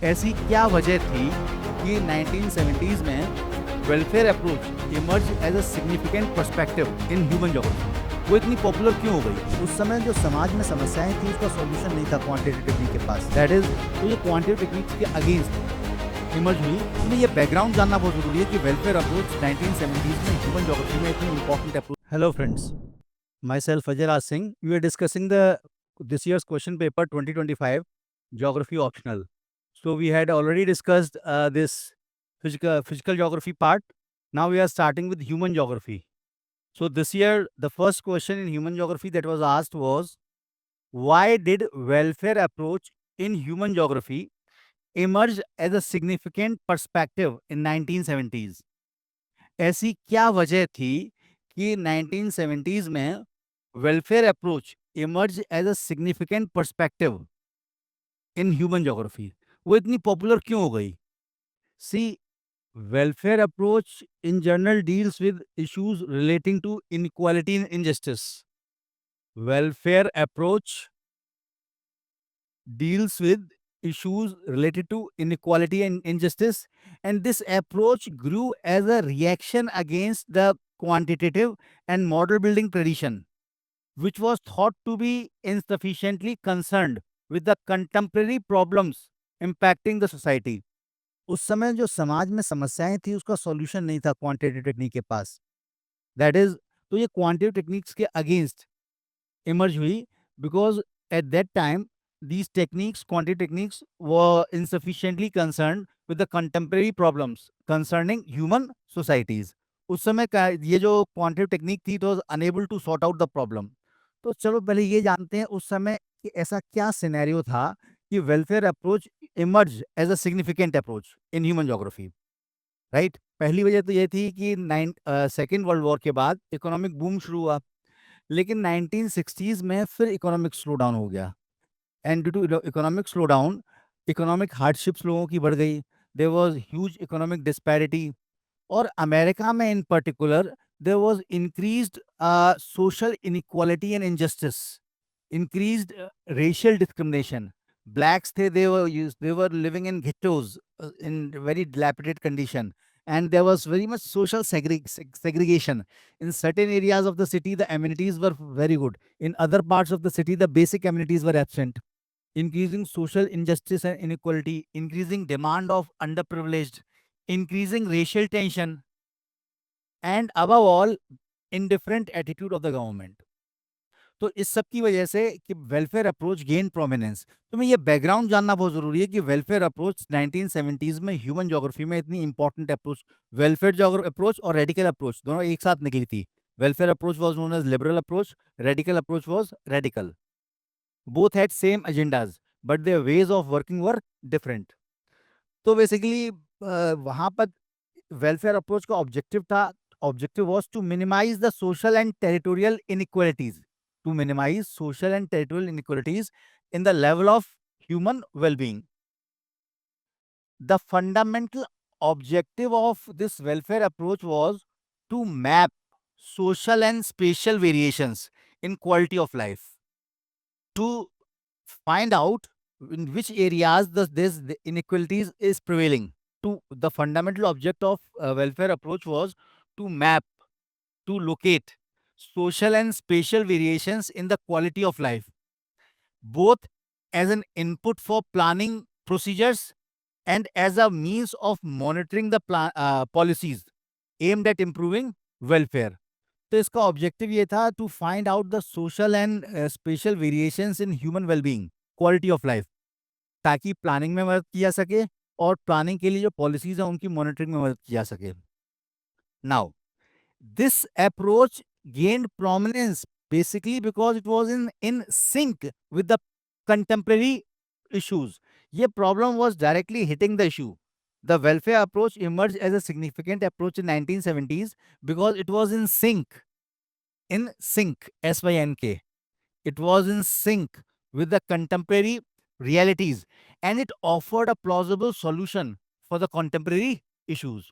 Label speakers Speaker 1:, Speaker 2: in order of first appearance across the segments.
Speaker 1: ऐसी क्या वजह थी कि 1970s में welfare approach emerge as a significant perspective in human geography? वो इतनी पॉपुलर क्यों हो गई?
Speaker 2: उस समय जो समाज में समस्याएं थी उसका सॉल्यूशन नहीं था क्वांटिटेटिव टेक्निक के पास।
Speaker 1: दैट इज, तो ये क्वांटिटेटिव टेक्निक्स के अगेंस्ट इमर्ज हुई। हमें ये बैकग्राउंड जानना बहुत जरूरी है कि वेलफेयर अप्रोच 1970s में ह्यूमन ज्योग्राफी में इतनी important approach.
Speaker 2: Hello friends, myself Ajayraj Singh. We are discussing the this year's question paper 2025 geography optional. So we had already discussed this physical geography part. Now we are starting with human geography. So this year the first question in human geography that was asked was, why did welfare approach in human geography emerge as a significant perspective in 1970s? ऐसी क्या वजह थी कि 1970s में welfare approach emerge as a significant perspective in human geography? वो इतनी popular क्यों हो गई? See, welfare approach in general deals with issues relating to inequality and injustice. Welfare approach deals with issues related to inequality and injustice, and this approach grew as a reaction against the quantitative and model building tradition, which was thought to be insufficiently concerned with the contemporary problems impacting the society. उस समय जो समाज में समस्याएं थी उसका solution नहीं था क्वांटिटेटिव टेक्निक के पास। दैट इज,
Speaker 1: तो ये क्वांटिटेटिव टेक्निक्स के अगेंस्ट इमर्ज हुई, because at that time these techniques, quantitative techniques, were insufficiently concerned with the contemporary problems concerning human societies. उस समय का ये जो क्वांटिटेटिव टेक्निक थी, it was unable to sort out the problem.
Speaker 2: तो चलो पहले ये जानते हैं उस समय कि ऐसा क्या सिनेरियो था कि welfare approach
Speaker 1: emerge as a significant approach in human geography, right? पहली वजह तो ये थी कि सेकेंड वर्ल्ड वॉर के बाद इकोनॉमिक बूम शुरू हुआ, लेकिन 1960s में फिर इकोनॉमिक स्लो डाउन हो गया। And due to economic slow down, economic hardships लोगों की बढ़ गई। There was huge economic disparity, और अमेरिका में in particular there was increased social inequality and injustice, increased racial discrimination. Blacks they were living in ghettos, in very dilapidated condition, and there was very much social segregation. In certain areas of the city the amenities were very good, in other parts of the city the basic amenities were absent. Increasing social injustice and inequality, increasing demand of underprivileged, increasing racial tension, and above all indifferent attitude of the government. तो इस सब की वजह से कि welfare approach gain prominence. तुम्हें ये background जानना बहुत जरूरी है कि वेलफेयर अप्रोच 1970s में ह्यूमन ज्योग्राफी में इतनी इंपॉर्टेंट अप्रोच, वेलफेयर अप्रोच और रेडिकल अप्रोच दोनों एक साथ निकली थी। Welfare approach was known as liberal approach, radical approach was radical. Both had same agendas, but their ways of working were different. तो बेसिकली वहां पर वेलफेयर अप्रोच का ऑब्जेक्टिव था, objective was to minimise the social and territorial inequalities, to minimize social and territorial inequalities in the level of human well-being. The fundamental objective of this welfare approach was to map social and spatial variations in quality of life, to find out in which areas the inequalities is prevailing. The fundamental object of welfare approach was to map, to locate social and spatial variations in the quality of life, both as an input for planning procedures and as a means of monitoring the policies aimed at improving welfare. तो इसका objective ये था to find out the social and spatial variations in human wellbeing, quality of life, ताकि planning में मदद की जा सके और प्लानिंग के लिए जो पॉलिसीज हैं उनकी मॉनिटरिंग में मदद की जा सके। Now this approach gained prominence basically because it was in sync with the contemporary issues. Ye problem was directly hitting the issue. The welfare approach emerged as a significant approach in 1970s because it was in sync, SYNK. It was in sync with the contemporary realities, and it offered a plausible solution for the contemporary issues.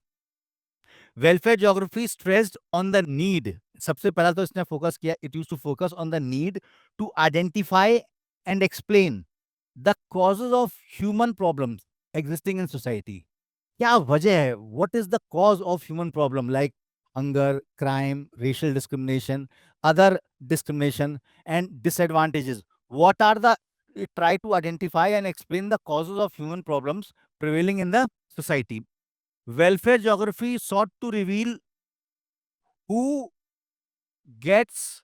Speaker 1: Welfare geography stressed on the need, सबसे पहला तो इसने focus किया, it used to focus on the need to identify and explain the causes of human problems existing in society. क्या वजह है? What is the cause of human problem like hunger, crime, racial discrimination, other discrimination and disadvantages? What are the try to identify and explain the causes of human problems prevailing in the society. Welfare geography sought to reveal who gets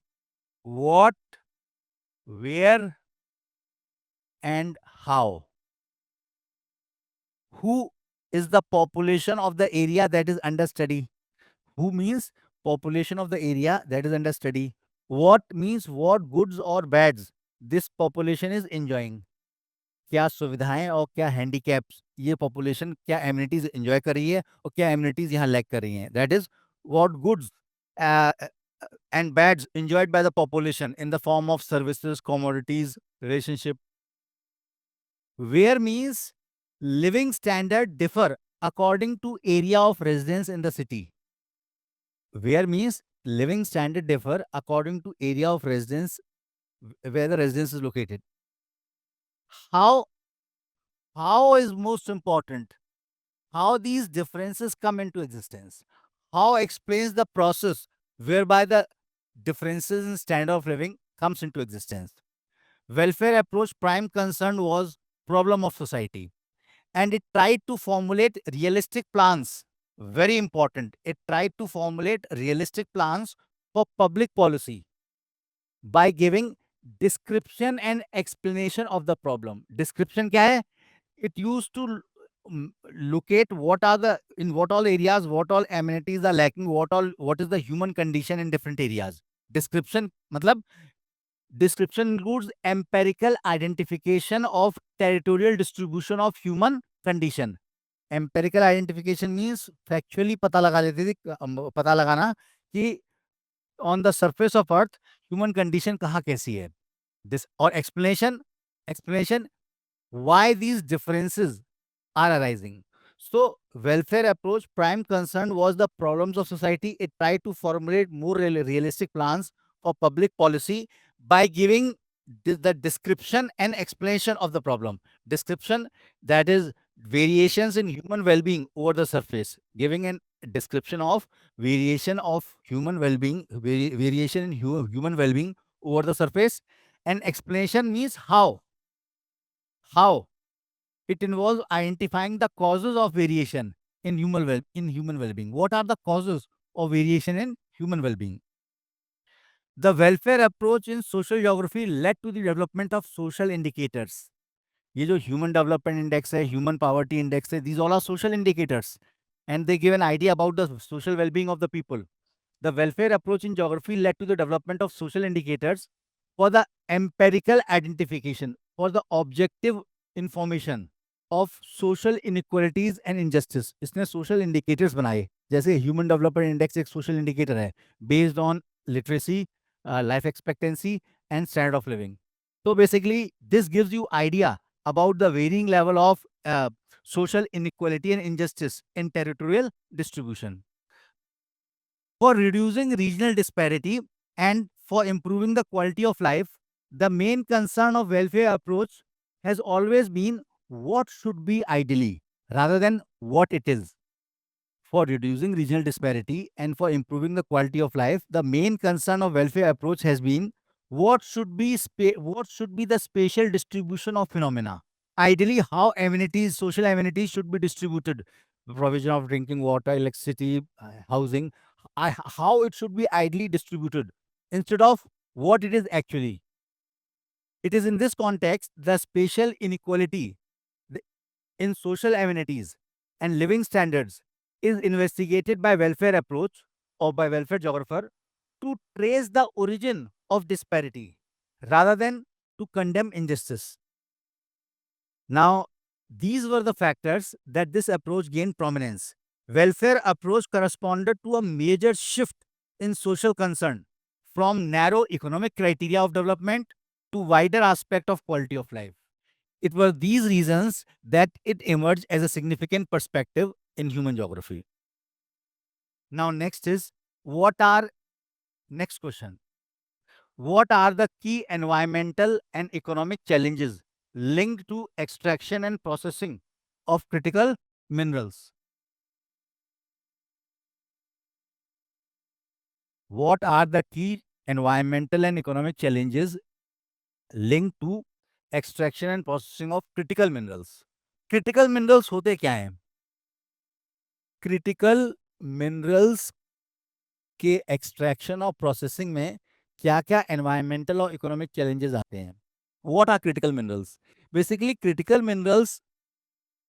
Speaker 1: what, where, and how. Who is the population of the area that is under study? Who means population of the area that is under study. What means what goods or bads this population is enjoying. क्या सुविधाएं और क्या handicaps ये population क्या amenities enjoy कर रही है और क्या एमिनिटीज यहाँ लैक कर रही हैं. That is what goods and bads enjoyed by the population in the form of services, commodities, relationship. Where means living standard differ according to area of residence in the city. Where means living standard differ according to area of residence where the residence is located. How is most important. How these differences come into existence. How explains the process whereby the differences in standard of living comes into existence. Welfare approach prime concern was problem of society, and it tried to formulate realistic plans. Very important. It tried to formulate realistic plans for public policy by giving description and explanation of the problem. Description क्या है? It used to locate what are the in what all areas what all amenities are lacking, what is the human condition in different areas. Description मतलब description includes empirical identification of territorial distribution of human condition. Empirical identification means factually पता लगा लेते थे पता लगाना कि on the surface of earth human condition कहाँ कैसी है. This or explanation why these differences are arising. So, welfare approach prime concern was the problems of society. It tried to formulate more realistic plans for public policy by giving the description and explanation of the problem. Description, that is variations in human well-being over the surface, giving a description of variation of human well-being, variation in human well-being over the surface, and explanation means how. It involves identifying the causes of variation in human well-being. What are the causes of variation in human well-being? The welfare approach in social geography led to the development of social indicators. ये जो human development index है, human poverty index है, these all are social indicators, and they give an idea about the social well-being of the people. The welfare approach in geography led to the development of social indicators for the empirical identification, for the objective information of social inequalities and injustice. इसने social indicators बनाए, जैसे human development index एक social indicator है based on literacy, life expectancy and standard of living. So basically this gives you idea about the varying level of social inequality and injustice in territorial distribution. For reducing regional disparity and for improving the quality of life, the main concern of welfare approach has always been what should be ideally rather than what it is. For reducing regional disparity and for improving the quality of life, the main concern of welfare approach has been what should be the spatial distribution of phenomena. Ideally, how amenities, social amenities should be distributed, provision of drinking water, electricity, housing, how it should be ideally distributed instead of what it is actually. It is in this context the spatial inequality in social amenities and living standards is investigated by welfare approach or by welfare geographer to trace the origin of disparity rather than to condemn injustice. Now, these were the factors that this approach gained prominence. Welfare approach corresponded to a major shift in social concern from narrow economic criteria of development to wider aspect of quality of life. It were these reasons that it emerged as a significant perspective in human geography. Now, next question. What are the key environmental and economic challenges linked to extraction and processing of critical minerals. What are the key environmental and economic challenges linked to extraction and processing of critical minerals? Critical minerals होते क्या हैं? Critical minerals के extraction और processing में क्या-क्या environmental और economic challenges आते हैं? What are critical minerals? Basically, critical minerals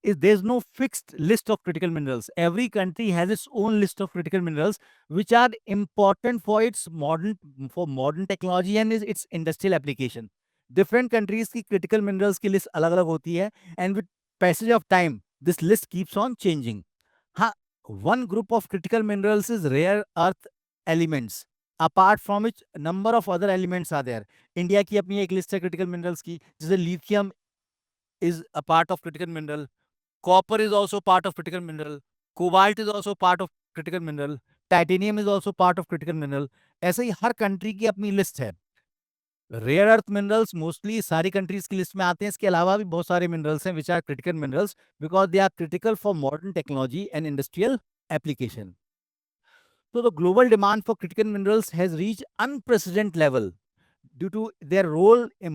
Speaker 1: is there's no fixed list of critical minerals. Every country has its own list of critical minerals which are important for its modern technology and its industrial application. Different countries की critical minerals की list अलग-अलग होती है and with passage of time this list keeps on changing. हाँ, one group of critical minerals is rare earth elements. Apart from which number of other elements are there. India की अपनी एक list है critical minerals की, जैसे lithium is a part of critical mineral. Copper is also part of critical mineral. Cobalt is also part of critical mineral. Titanium is also part of critical mineral. ऐसे ही हर country की अपनी list है. Rare earth minerals mostly सारी countries की list में आते हैं. इसके अलावा भी बहुत सारे मिनरल्स हैं which are critical minerals because they are critical for modern technology and industrial application. So the global demand for critical minerals has reached unprecedented level due to their role in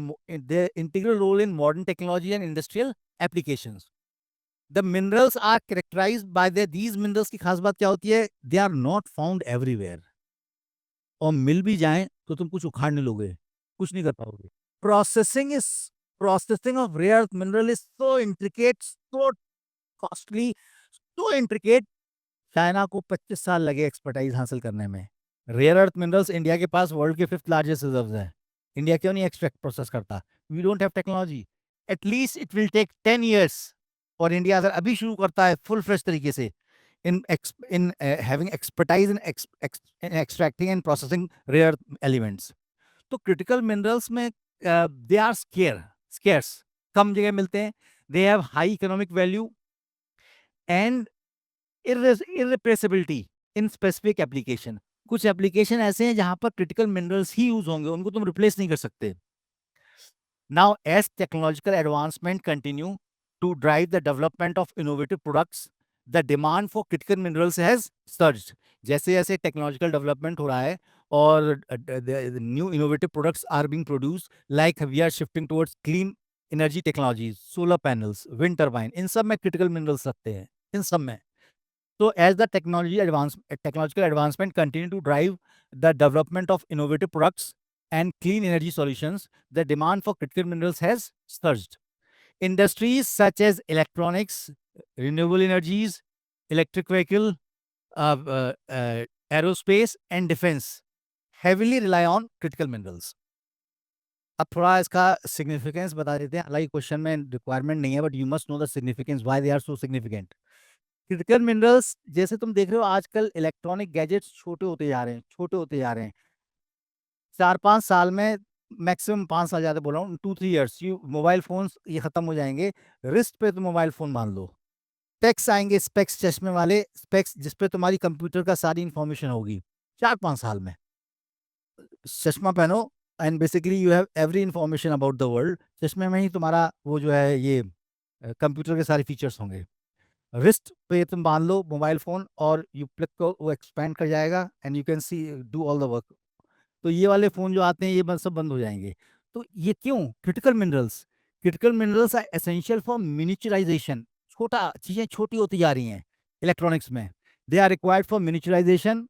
Speaker 1: their integral role in modern technology and industrial applications. The minerals are characterized by their these minerals की खास बात क्या होती है? They are not found everywhere. और मिल भी जाएं तो तुम कुछ उखाड़ नहीं लोगे, कुछ नहीं कर पाओगे. Processing is processing of rare earth mineral is so intricate, so costly, so intricate. China को 25 साल लगे एक्सपर्टाइज हासिल करने में. रेयर अर्थ मिनरल्स इंडिया के पास वर्ल्ड के 5th लार्जेस्ट रिजर्व्स हैं. इंडिया क्यों नहीं एक्सट्रैक्ट प्रोसेस करता? We don't have technology. At least it will take 10 years. और इंडिया अगर अभी शुरू करता है फुल फ्रेश तरीके से in having expertise in extracting and processing rare elements. तो क्रिटिकल मिनरल्स में दे आर स्केर्स, कम जगह मिलते हैं. They have high economic value and irreplaceability in specific application. कुछ एप्लीकेशन ऐसे हैं जहां पर क्रिटिकल मिनरल्स ही यूज होंगे, उनको तुम रिप्लेस नहीं कर सकते. Now as technological advancement continue to drive the development of innovative products, the demand for critical minerals has surged. जैसे जैसे टेक्नोलॉजिकल डेवलपमेंट हो रहा है और new innovative products are being produced, like we are shifting towards clean energy technologies, solar panels, wind turbine, इन सब में critical minerals रखते हैं, इन सब में. So as the technological advancement continue to drive the development of innovative products and clean energy solutions, the demand for critical minerals has surged. Industries such as electronics, renewable energies, electric vehicle, aerospace and defense heavily rely on critical minerals. अब थोड़ा इसका significance बता देते हैं. हालांकि question में requirement नहीं है, but you must know the significance why they are so significant. Critical minerals जैसे तुम देख रहे हो आजकल इलेक्ट्रॉनिक गैजेट्स छोटे होते जा रहे हैं, छोटे होते जा रहे हैं. 4-5 साल में, मैक्सिमम 5 साल ज़्यादा बोल रहा हूँ, 2-3 ईयर्स यू मोबाइल फ़ोन्स ये ख़त्म हो जाएंगे. रिस्ट पे तुम मोबाइल फ़ोन बांध लो, स्पेक्स आएंगे, स्पेक्स चश्मे वाले स्पेक्स जिस पे तुम्हारी कंप्यूटर का सारी इन्फॉर्मेशन होगी 4-5 साल में. चश्मा पहनो and basically you have every information about the world. चश्मे में ही तुम्हारा वो जो है ये कंप्यूटर के सारे फीचर्स होंगे. रिस्ट पे तुम बांध लो मोबाइल फ़ोन और यू प्लग को वो एक्सपैंड कर जाएगा and you can see do all the work. तो ये वाले फ़ोन जो आते हैं ये सब बंद हो जाएंगे. तो ये क्यों? Critical minerals are essential for miniaturisation. चीज़ें छोटी होती जा रही हैं इलेक्ट्रॉनिक्स में. They are required for miniaturisation,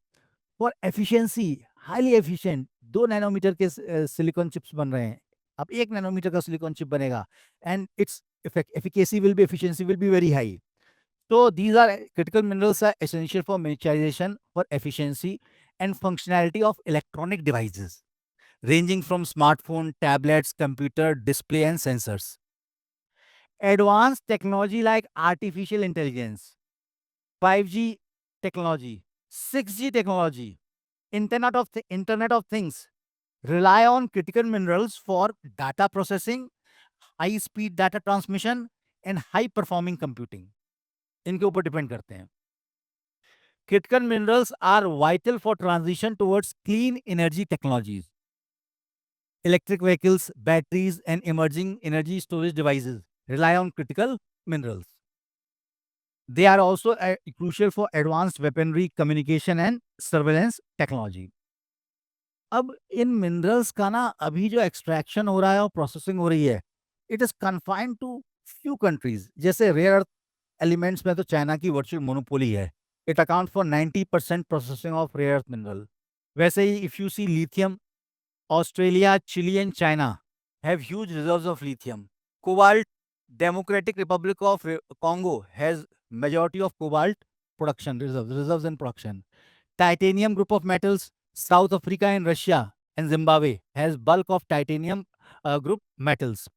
Speaker 1: for efficiency, highly efficient. 2 nanometre के सिलिकॉन चिप्स बन रहे हैं, अब 1 नैनोमीटर का सिलिकॉन चिप बनेगा and its efficacy will be, efficiency will be very high. So these are critical minerals are essential for miniaturization, for efficiency and functionality of electronic devices, ranging from smartphone, tablets, computer, display and sensors. Advanced technology like artificial intelligence, 5G technology, 6G technology, Internet of Things rely on critical minerals for data processing, high speed data transmission and high performing computing. इनके ऊपर depend करते हैं. Critical minerals are vital for transition towards clean energy technologies. Electric vehicles, batteries, and emerging energy storage devices rely on critical minerals. They are also crucial for advanced weaponry, communication and surveillance technology. अब इन minerals का ना अभी जो extraction हो रहा है और processing हो रही है, it is confined to few countries. जैसे रेयर अर्थ एलिमेंट्स में तो चाइना की वर्चुअल मोनोपोली है. It account for 90% processing of rare earth mineral. वैसे ही if you see lithium, Australia, Chile and China have huge reserves of lithium. Cobalt, Democratic Republic of Congo has majority of cobalt production reserves in production. Titanium group of metals, South Africa and Russia and Zimbabwe has bulk of titanium group metals.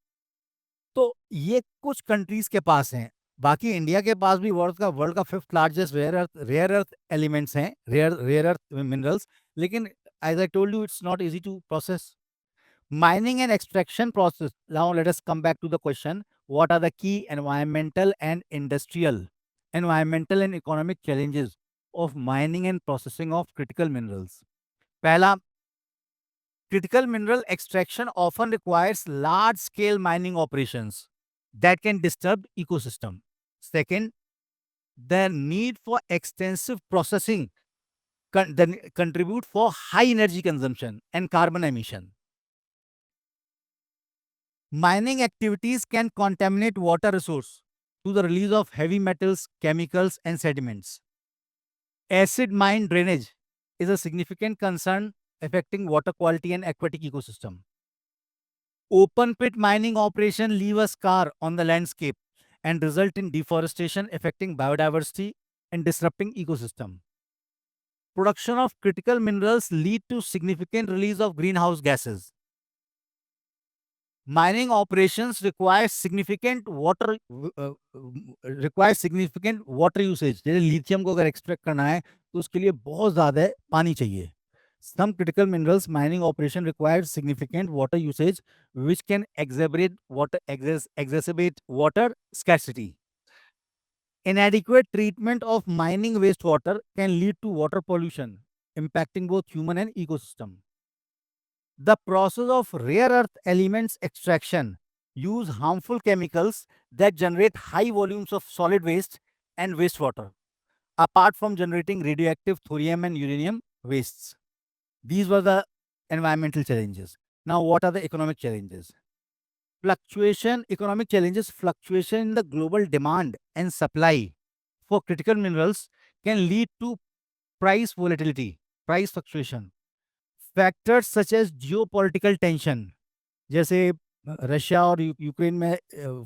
Speaker 1: तो ये कुछ countries के पास हैं. बाकी India के पास भी world का fifth largest rare earth elements हैं, रेयर अर्थ मिनरल्स. लेकिन as I told you, it's not easy to process. Mining and extraction process. Now let us come back to the question: what are the key environmental and economic challenges of mining and processing of critical minerals? पहला, critical mineral extraction often requires large scale mining operations that can disturb ecosystem. Second, the need for extensive processing contribute for high energy consumption and carbon emission. Mining activities can contaminate water resource through the release of heavy metals, chemicals, and sediments. Acid mine drainage is a significant concern affecting water quality and aquatic ecosystem. Open pit mining operation leave a scar on the landscape and result in deforestation affecting biodiversity and disrupting ecosystem. Production of critical minerals lead to significant release of greenhouse gases. Mining operations require significant water usage. जैसे lithium को अगर extract करना है तो उसके लिए बहुत ज़्यादा पानी चाहिए. Some critical minerals mining operation requires significant water usage, which can exacerbate water scarcity. Inadequate treatment of mining wastewater can lead to water pollution, impacting both human and ecosystem. The process of rare earth elements extraction use harmful chemicals that generate high volumes of solid waste and wastewater, apart from generating radioactive thorium and uranium wastes. These were the environmental challenges. Now, what are the economic challenges? Economic challenges, fluctuation in the global demand and supply for critical minerals can lead to price volatility, price fluctuation. Factors such as geopolitical tension, जैसे Russia और Ukraine में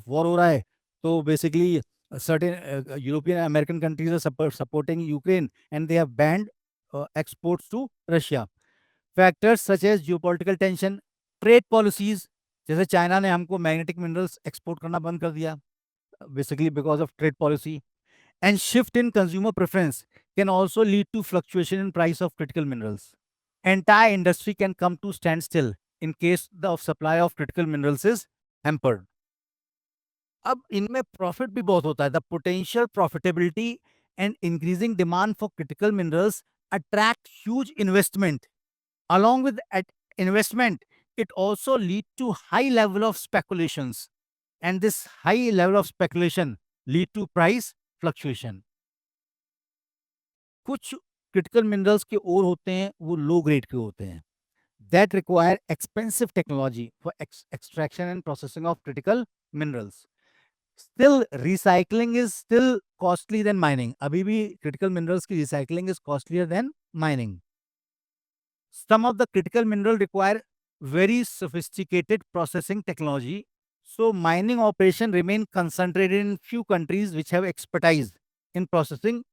Speaker 1: war हो रहा है, तो basically certain European American countries are supporting Ukraine and they have banned exports to Russia. Factors such as geopolitical tension, trade policies, जैसे China ने हमको मैग्नेटिक मिनरल्स एक्सपोर्ट करना बंद कर दिया, basically because of trade policy. And shift in consumer preference can also lead to fluctuation in price of critical minerals. Entire industry can come to standstill in case the supply of critical minerals is hampered. अब इनमें profit भी बहुत होता है. The potential profitability and increasing demand for critical minerals attract huge investment. Along with investment, it also lead to high level of speculations, and this high level of speculation lead to price fluctuation. कुछ critical minerals के और होते हैं, वो low grade के होते हैं, that require expensive technology for extraction and processing of critical minerals. Still, recycling is still costly than mining. अभी भी critical minerals की recycling is costlier than mining. Some of the critical mineral require very sophisticated processing technology, so mining operation remain concentrated in few countries which have expertise in processing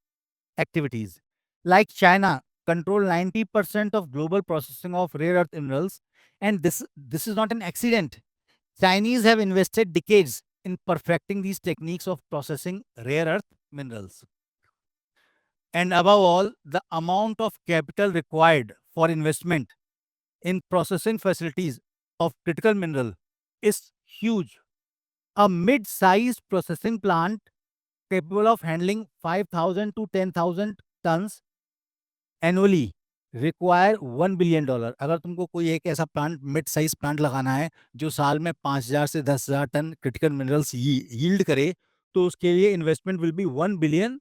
Speaker 1: activities. Like China, control 90% of global processing of rare earth minerals, and this is not an accident. Chinese have invested decades in perfecting these techniques of processing rare earth minerals. And above all, the amount of capital required for investment in processing facilities of critical mineral is huge. A mid-sized processing plant capable of handling 5,000 to 10,000 tons annually require $1 billion. अगर तुमको कोई एक ऐसा plant mid size plant लगाना है जो साल में 5,000 से 10,000 टन क्रिटिकल मिनरल्स यील्ड करे,
Speaker 2: तो उसके लिए investment will be $1 billion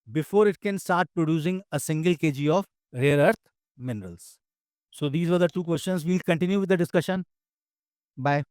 Speaker 2: before it can start producing a single kg of rare earth minerals. So these were the two questions. We'll continue with the discussion. Bye.